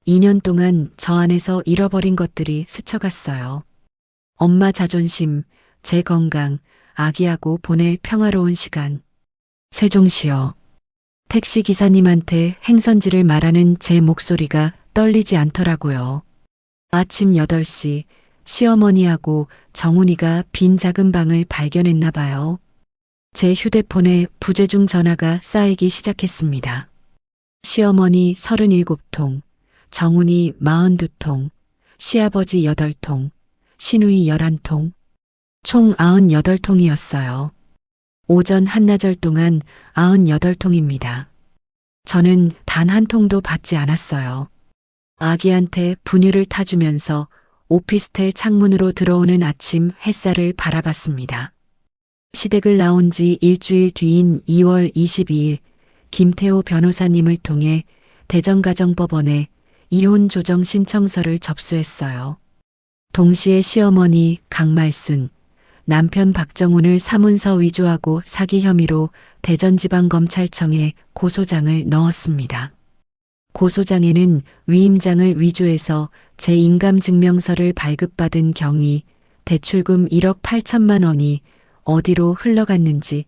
2년 동안 저 안에서 잃어버린 것들이 스쳐갔어요. 엄마 자존심, 제 건강, 아기하고 보낼 평화로운 시간. 세종시요. 택시 기사님한테 행선지를 말하는 제 목소리가 떨리지 않더라고요. 아침 8시 시어머니하고 정훈이가 빈 작은 방을 발견했나 봐요. 제 휴대폰에 부재중 전화가 쌓이기 시작했습니다. 시어머니 37통, 정훈이 42통, 시아버지 8통, 시누이 11통, 총 98통이었어요. 오전 한나절 동안 98통입니다. 저는 단 한 통도 받지 않았어요. 아기한테 분유를 타주면서 오피스텔 창문으로 들어오는 아침 햇살을 바라봤습니다. 시댁을 나온 지 일주일 뒤인 2월 22일 김태호 변호사님을 통해 대전가정법원에 이혼 조정 신청서를 접수했어요. 동시에 시어머니 강말순, 남편 박정훈을 사문서 위조하고 사기 혐의로 대전지방검찰청에 고소장을 넣었습니다. 고소장에는 위임장을 위조해서 제 인감증명서를 발급받은 경위, 대출금 1억 8천만 원이 어디로 흘러갔는지,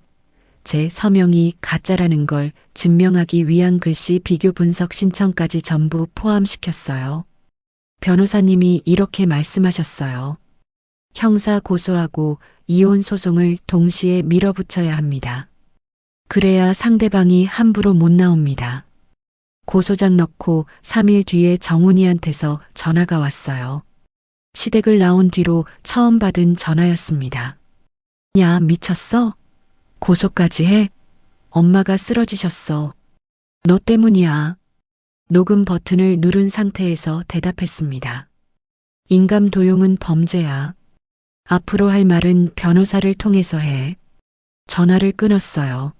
제 서명이 가짜라는 걸 증명하기 위한 글씨 비교 분석 신청까지 전부 포함시켰어요. 변호사님이 이렇게 말씀하셨어요. 형사 고소하고 이혼 소송을 동시에 밀어붙여야 합니다. 그래야 상대방이 함부로 못 나옵니다. 고소장 넣고 3일 뒤에 정훈이한테서 전화가 왔어요. 시댁을 나온 뒤로 처음 받은 전화였습니다. 야, 미쳤어? 고소까지 해? 엄마가 쓰러지셨어. 너 때문이야. 녹음 버튼을 누른 상태에서 대답했습니다. 인감 도용은 범죄야. 앞으로 할 말은 변호사를 통해서 해. 전화를 끊었어요.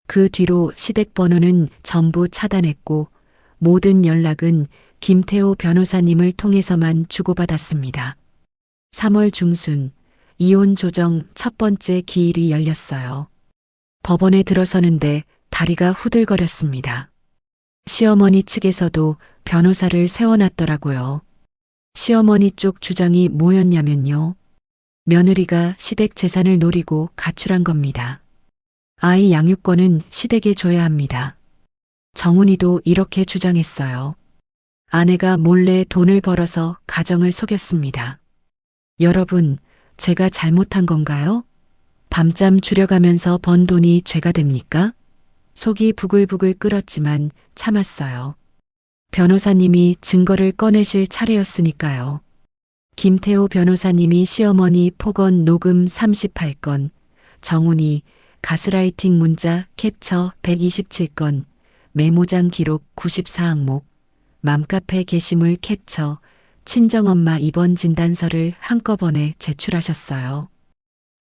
그 뒤로 시댁 번호는 전부 차단했고 모든 연락은 김태호 변호사님을 통해서만 주고받았습니다. 3월 중순 이혼 조정 첫 번째 기일이 열렸어요. 법원에 들어서는데 다리가 후들거렸습니다. 시어머니 측에서도 변호사를 세워놨더라고요. 시어머니 쪽 주장이 뭐였냐면요. 며느리가 시댁 재산을 노리고 가출한 겁니다. 아이 양육권은 시댁에 줘야 합니다. 정훈이도 이렇게 주장했어요. 아내가 몰래 돈을 벌어서 가정을 속였습니다. 여러분, 제가 잘못한 건가요? 밤잠 줄여가면서 번 돈이 죄가 됩니까? 속이 부글부글 끓었지만 참았어요. 변호사님이 증거를 꺼내실 차례였으니까요. 김태호 변호사님이 시어머니 폭언 녹음 38건, 정훈이 가스라이팅 문자 캡처 127건, 메모장 기록 94항목, 맘카페 게시물 캡처, 친정엄마 입원 진단서를 한꺼번에 제출하셨어요.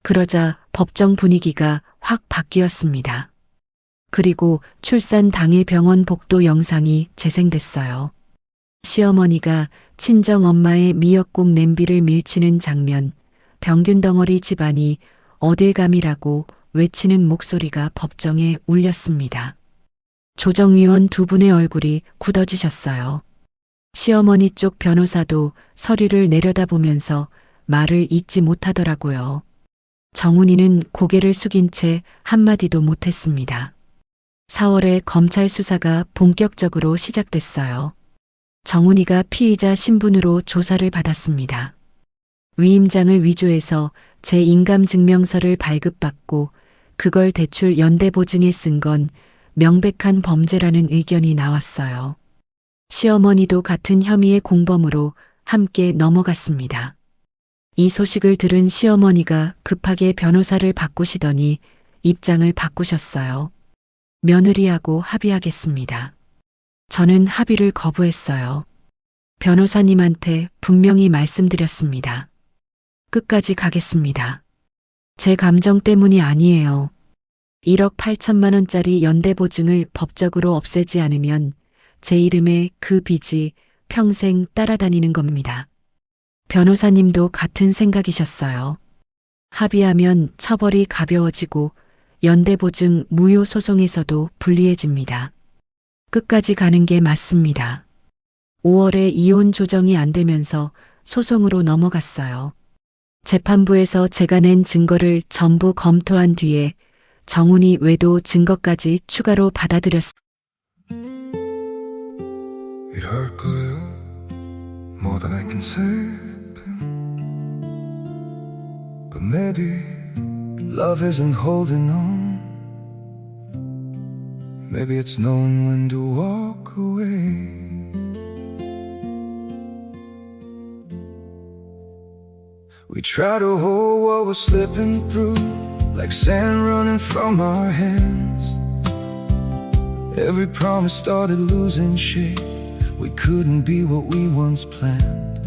그러자 법정 분위기가 확 바뀌었습니다. 그리고 출산 당일 병원 복도 영상이 재생됐어요. 시어머니가 친정엄마의 미역국 냄비를 밀치는 장면, 병균 덩어리 집안이 어딜 감이라고 외치는 목소리가 법정에 울렸습니다. 조정위원 두 분의 얼굴이 굳어지셨어요. 시어머니 쪽 변호사도 서류를 내려다보면서 말을 잇지 못하더라고요. 정훈이는 고개를 숙인 채 한마디도 못했습니다. 4월에 검찰 수사가 본격적으로 시작됐어요. 정훈이가 피의자 신분으로 조사를 받았습니다. 위임장을 위조해서 제 인감증명서를 발급받고 그걸 대출 연대보증에 쓴 건 명백한 범죄라는 의견이 나왔어요. 시어머니도 같은 혐의의 공범으로 함께 넘어갔습니다. 이 소식을 들은 시어머니가 급하게 변호사를 바꾸시더니 입장을 바꾸셨어요. 며느리하고 합의하겠습니다. 저는 합의를 거부했어요. 변호사님한테 분명히 말씀드렸습니다. 끝까지 가겠습니다. 제 감정 때문이 아니에요. 1억 8천만 원짜리 연대보증을 법적으로 없애지 않으면 제 이름에 그 빚이 평생 따라다니는 겁니다. 변호사님도 같은 생각이셨어요. 합의하면 처벌이 가벼워지고 연대보증 무효 소송에서도 불리해집니다. 끝까지 가는 게 맞습니다. 5월에 이혼 조정이 안 되면서 소송으로 넘어갔어요. 재판부에서 제가 낸 증거를 전부 검토한 뒤에 정훈이 외도 증거까지 추가로 받아들였습니다. It hurt good, more than I can say. But maybe love isn't holding on. Maybe it's knowing when to walk away. We try to hold what we're slipping through, like sand running from our hands. Every promise started losing shape. We couldn't be what we once planned.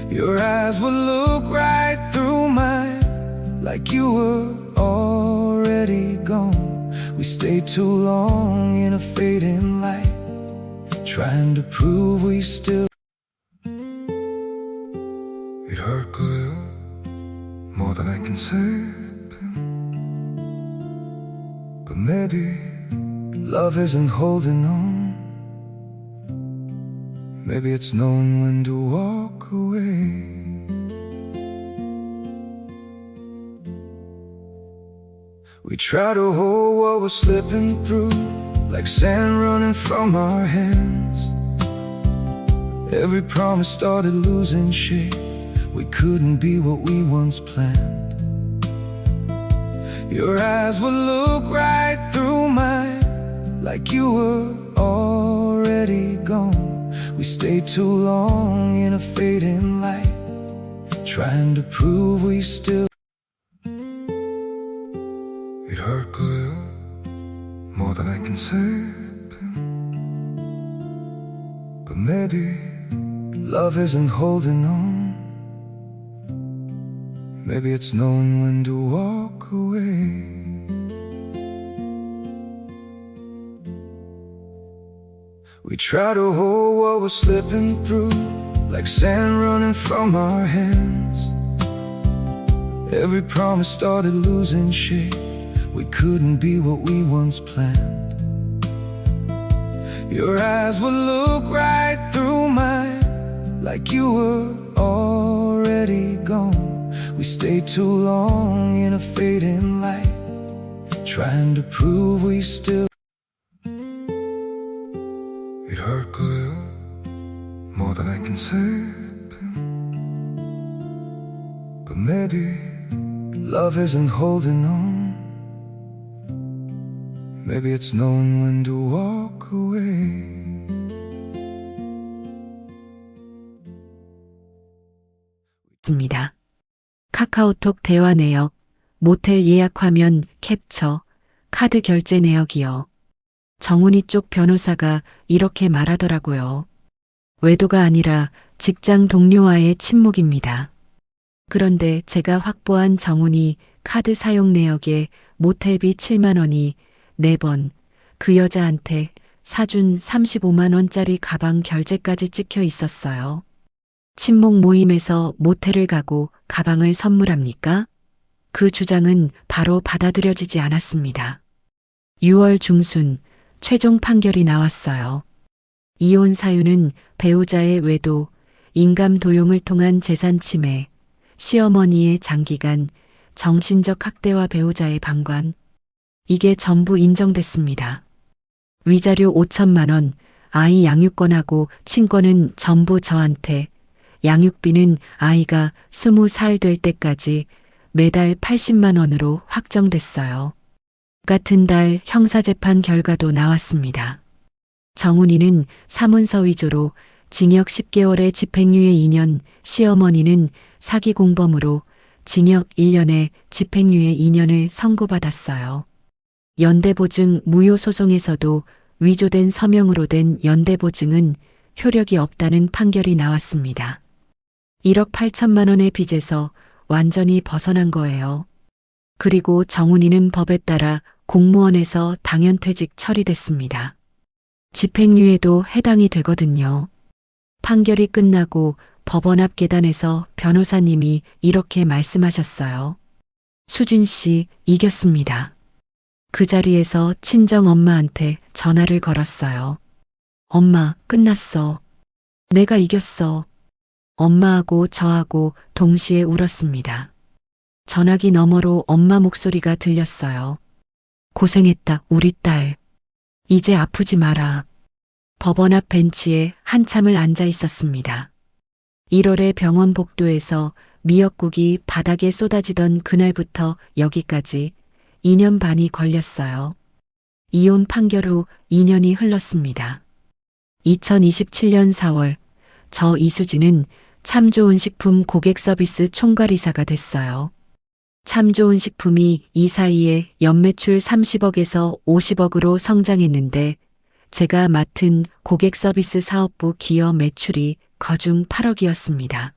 Your eyes would look right through mine, like you were already gone. We stayed too long in a fading light, trying to prove we still. It hurt good, more than I can say. But maybe love isn't holding on. Maybe it's knowing when to walk away. We try to hold what we're slipping through, like sand running from our hands. Every promise started losing shape. We couldn't be what we once planned. Your eyes would look right through mine, like you were already gone. We stayed too long in a fading light, trying to prove we still. It hurt good, more than I can say. But maybe love isn't holding on. Maybe it's knowing when to walk away. We try to hold what we're slipping through, like sand running from our hands. Every promise started losing shape. We couldn't be what we once planned. Your eyes would look right through mine, like you were already gone. We stayed too long in a fading light, trying to prove we still. It hurt good, more than I can say. But maybe love isn't holding on. Maybe it's knowing when to walk away. 입니다. 카카오톡 대화 내역, 모텔 예약 화면 캡처, 카드 결제 내역이요. 정훈이 쪽 변호사가 이렇게 말하더라고요. 외도가 아니라 직장 동료와의 침묵입니다. 그런데 제가 확보한 정훈이 카드 사용 내역에 모텔비 7만 원이 4번, 그 여자한테 사준 35만 원짜리 가방 결제까지 찍혀 있었어요. 친목 모임에서 모텔을 가고 가방을 선물합니까? 그 주장은 바로 받아들여지지 않았습니다. 6월 중순 최종 판결이 나왔어요. 이혼 사유는 배우자의 외도, 인감 도용을 통한 재산 침해, 시어머니의 장기간 정신적 학대와 배우자의 방관. 이게 전부 인정됐습니다. 위자료 5천만 원, 아이 양육권하고 친권은 전부 저한테, 양육비는 아이가 20살 될 때까지 매달 80만 원으로 확정됐어요. 같은 달 형사재판 결과도 나왔습니다. 정훈이는 사문서 위조로 징역 10개월에 집행유예 2년, 시어머니는 사기 공범으로 징역 1년에 집행유예 2년을 선고받았어요. 연대보증 무효소송에서도 위조된 서명으로 된 연대보증은 효력이 없다는 판결이 나왔습니다. 1억 8천만 원의 빚에서 완전히 벗어난 거예요. 그리고 정훈이는 법에 따라 공무원에서 당연퇴직 처리됐습니다. 집행유예도 해당이 되거든요. 판결이 끝나고 법원 앞 계단에서 변호사님이 이렇게 말씀하셨어요. 수진 씨, 이겼습니다. 그 자리에서 친정 엄마한테 전화를 걸었어요. 엄마, 끝났어. 내가 이겼어. 엄마하고 저하고 동시에 울었습니다. 전화기 너머로 엄마 목소리가 들렸어요. 고생했다, 우리 딸. 이제 아프지 마라. 법원 앞 벤치에 한참을 앉아 있었습니다. 1월에 병원 복도에서 미역국이 바닥에 쏟아지던 그날부터 여기까지 2년 반이 걸렸어요. 이혼 판결 후 2년이 흘렀습니다. 2027년 4월, 저 이수진은 참 좋은 식품 고객 서비스 총괄이사가 됐어요. 참 좋은 식품이 이 사이에 연매출 30억에서 50억으로 성장했는데 제가 맡은 고객 서비스 사업부 기업 매출이 거중 8억이었습니다.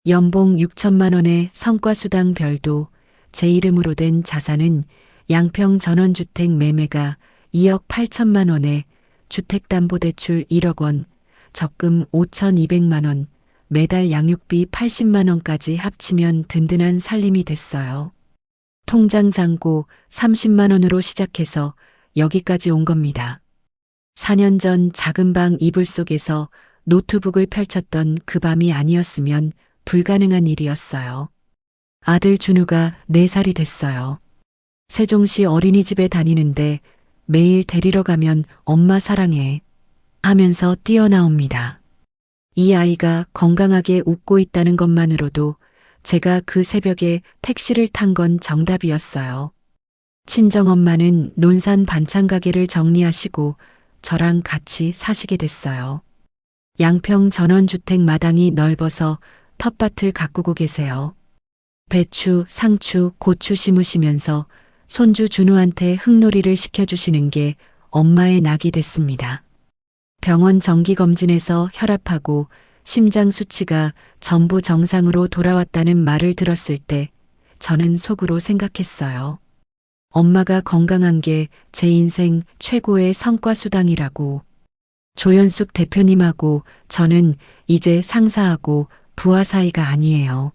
연봉 6천만 원의 성과수당 별도, 제 이름으로 된 자산은 양평 전원주택 매매가 2억 8천만 원에 주택담보대출 1억 원, 적금 5,200만 원, 매달 양육비 80만 원까지 합치면 든든한 살림이 됐어요. 통장 잔고 30만 원으로 시작해서 여기까지 온 겁니다. 4년 전 작은 방 이불 속에서 노트북을 펼쳤던 그 밤이 아니었으면 불가능한 일이었어요. 아들 준우가 4살이 됐어요. 세종시 어린이집에 다니는데 매일 데리러 가면 엄마 사랑해 하면서 뛰어나옵니다. 이 아이가 건강하게 웃고 있다는 것만으로도 제가 그 새벽에 택시를 탄 건 정답이었어요. 친정엄마는 논산 반찬 가게를 정리하시고 저랑 같이 사시게 됐어요. 양평 전원주택 마당이 넓어서 텃밭을 가꾸고 계세요. 배추, 상추, 고추 심으시면서 손주 준우한테 흙놀이를 시켜주시는 게 엄마의 낙이 됐습니다. 병원 정기검진에서 혈압하고 심장 수치가 전부 정상으로 돌아왔다는 말을 들었을 때 저는 속으로 생각했어요. 엄마가 건강한 게 제 인생 최고의 성과수당이라고. 조연숙 대표님하고 저는 이제 상사하고 부하 사이가 아니에요.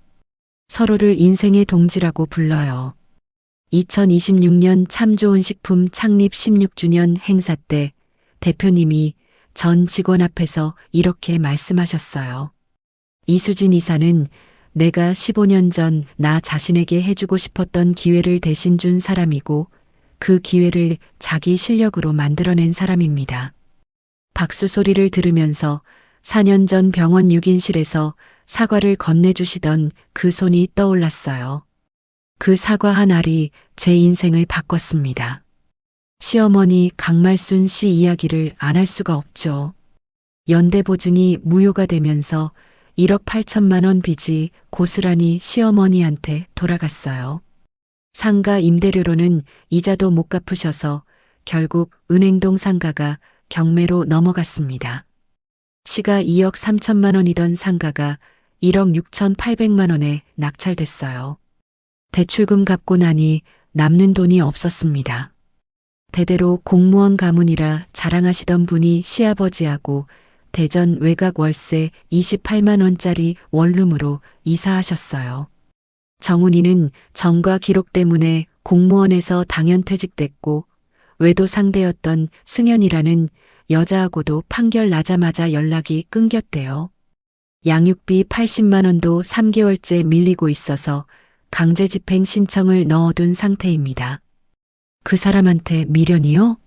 서로를 인생의 동지라고 불러요. 2026년 참 좋은 식품 창립 16주년 행사 때 대표님이 전 직원 앞에서 이렇게 말씀하셨어요. 이수진 이사는 내가 15년 전 나 자신에게 해주고 싶었던 기회를 대신 준 사람이고 그 기회를 자기 실력으로 만들어낸 사람입니다. 박수 소리를 들으면서 4년 전 병원 6인실에서 사과를 건네주시던 그 손이 떠올랐어요. 그 사과 한 알이 제 인생을 바꿨습니다. 시어머니 강말순 씨 이야기를 안 할 수가 없죠. 연대 보증이 무효가 되면서 1억 8천만 원 빚이 고스란히 시어머니한테 돌아갔어요. 상가 임대료로는 이자도 못 갚으셔서 결국 은행동 상가가 경매로 넘어갔습니다. 시가 2억 3천만 원이던 상가가 1억 6천8백만 원에 낙찰됐어요. 대출금 갚고 나니 남는 돈이 없었습니다. 대대로 공무원 가문이라 자랑하시던 분이 시아버지하고 대전 외곽 월세 28만 원짜리 원룸으로 이사하셨어요. 정훈이는 전과 기록 때문에 공무원에서 당연퇴직됐고 외도 상대였던 승연이라는 여자하고도 판결 나자마자 연락이 끊겼대요. 양육비 80만 원도 3개월째 밀리고 있어서 강제 집행 신청을 넣어둔 상태입니다. 그 사람한테 미련이요?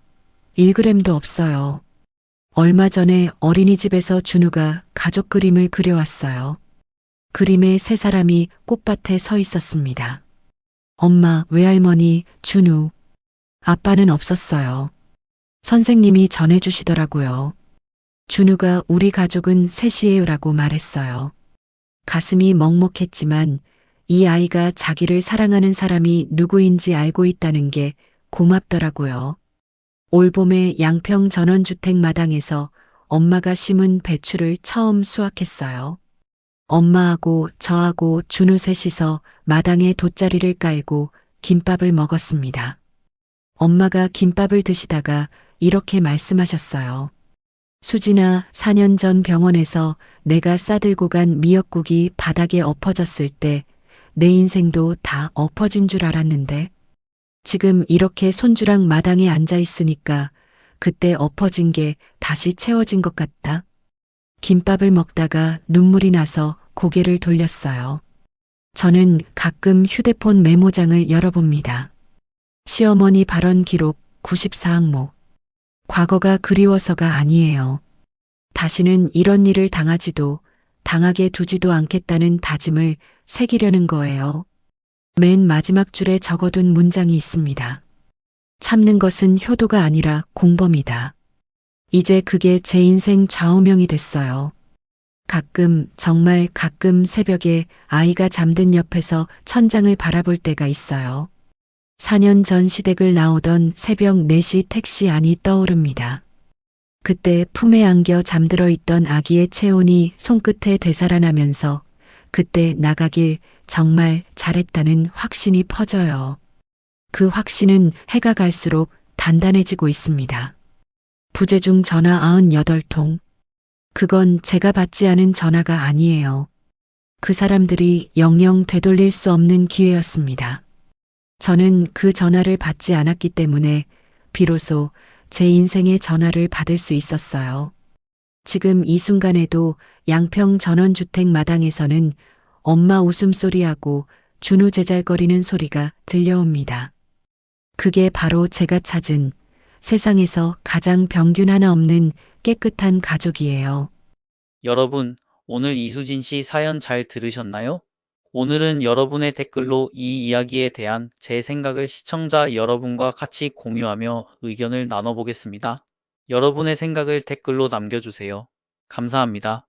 1g도 없어요. 얼마 전에 어린이집에서 준우가 가족 그림을 그려왔어요. 그림에 세 사람이 꽃밭에 서 있었습니다. 엄마, 외할머니, 준우. 아빠는 없었어요. 선생님이 전해주시더라고요. 준우가 우리 가족은 셋이에요라고 말했어요. 가슴이 먹먹했지만 이 아이가 자기를 사랑하는 사람이 누구인지 알고 있다는 게 고맙더라고요. 올봄에 양평 전원주택 마당에서 엄마가 심은 배추를 처음 수확했어요. 엄마하고 저하고 준우 셋이서 마당에 돗자리를 깔고 김밥을 먹었습니다. 엄마가 김밥을 드시다가 이렇게 말씀하셨어요. 수진아, 4년 전 병원에서 내가 싸들고 간 미역국이 바닥에 엎어졌을 때 내 인생도 다 엎어진 줄 알았는데 지금 이렇게 손주랑 마당에 앉아 있으니까 그때 엎어진 게 다시 채워진 것 같다. 김밥을 먹다가 눈물이 나서 고개를 돌렸어요. 저는 가끔 휴대폰 메모장을 열어봅니다. 시어머니 발언 기록 94항목. 과거가 그리워서가 아니에요. 다시는 이런 일을 당하지도 당하게 두지도 않겠다는 다짐을 새기려는 거예요. 맨 마지막 줄에 적어둔 문장이 있습니다. 참는 것은 효도가 아니라 공범이다. 이제 그게 제 인생 좌우명이 됐어요. 가끔, 정말 가끔 새벽에 아이가 잠든 옆에서 천장을 바라볼 때가 있어요. 4년 전 시댁을 나오던 새벽 4시 택시 안이 떠오릅니다. 그때 품에 안겨 잠들어 있던 아기의 체온이 손끝에 되살아나면서 그때 나가길 정말 잘했다는 확신이 퍼져요. 그 확신은 해가 갈수록 단단해지고 있습니다. 부재중 전화 98통. 그건 제가 받지 않은 전화가 아니에요. 그 사람들이 영영 되돌릴 수 없는 기회였습니다. 저는 그 전화를 받지 않았기 때문에 비로소 제 인생의 전화를 받을 수 있었어요. 지금 이 순간에도 양평 전원주택 마당에서는 엄마 웃음소리하고 준우 제잘거리는 소리가 들려옵니다. 그게 바로 제가 찾은 세상에서 가장 병균 하나 없는 깨끗한 가족이에요. 여러분, 오늘 이수진 씨 사연 잘 들으셨나요? 오늘은 여러분의 댓글로 이 이야기에 대한 제 생각을 시청자 여러분과 같이 공유하며 의견을 나눠보겠습니다. 여러분의 생각을 댓글로 남겨주세요. 감사합니다.